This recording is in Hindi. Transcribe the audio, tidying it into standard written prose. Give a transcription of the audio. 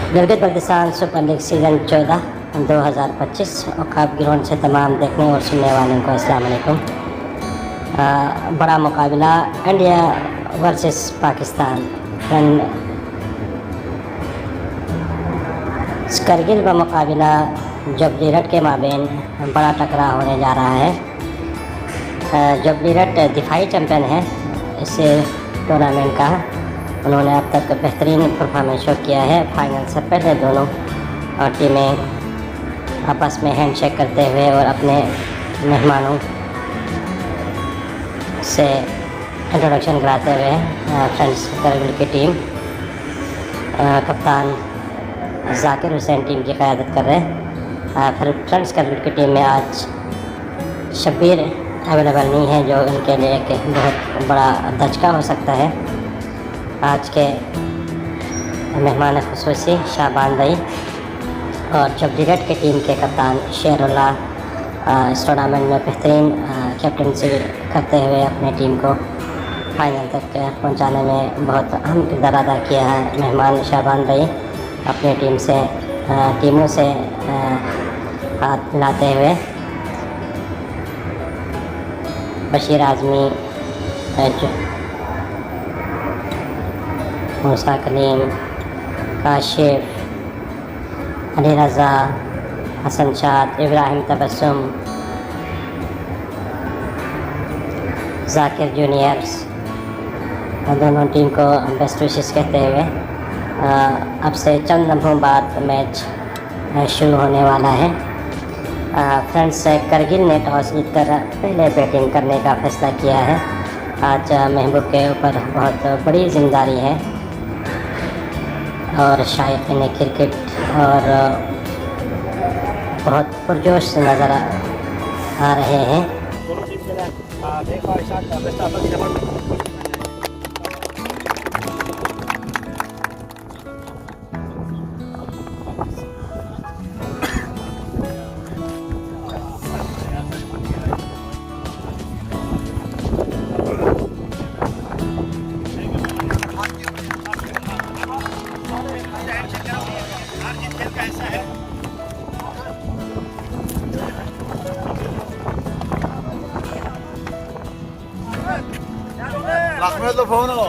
Gilgit Baltistan super league season 14 2025 औकाब ग्राउंड से तमाम देखने और सुनने वालों को अस्सलाम वालेकुम। बड़ा मुकाबला इंडिया वर्सेस पाकिस्तान करगिल का मुकाबला जबली रट के माबेन बड़ा टकराव होने जा रहा है। जबली रट दिफाई चैम्पियन है इस टूर्नामेंट का। उन्होंने अब तक बेहतरीन परफॉर्मेंस शो किया है। फाइनल से पहले दोनों टीमें आपस में हैंडशेक करते हुए और अपने मेहमानों से इंट्रोडक्शन कराते हुए फ्रेंड्स करगिल की टीम कप्तान जाकिर हुसैन टीम की क़यादत कर रहे हैं। फिर फ्रेंड्स करगिल की टीम में आज शब्बीर अवेलेबल नहीं है, जो उनके लिए एक बहुत बड़ा धचका हो सकता है। आज के मेहमान खुसूसी शाबान भाई और जबली रट की टीम के कप्तान शेरुल्लाह इस टूर्नामेंट में बेहतरीन कैप्टनसी करते हुए अपनी टीम को फाइनल तक पहुंचाने में बहुत अहम किरदार अदा किया है। मेहमान शाबान भाई अपनी टीमों से हाथ मिलाते हुए बशीर आज़मी, मूसा कलीम, काशिफ, अली रज़ा, हसन शाद, इब्राहिम तबस्सुम, जाकिर जूनियर्स दोनों टीम को बेस्ट विशेस कहते हुए अब से चंद लम्हों बाद मैच शुरू होने वाला है। फ्रेंड्स करगिल ने टॉस जीतकर पहले बैटिंग करने का फैसला किया है। आज महबूब के ऊपर बहुत बड़ी जिम्मेदारी है और शायकीन क्रिकेट और बहुत पुरजोश नज़र आ रहे हैं। Rahmetli Fono.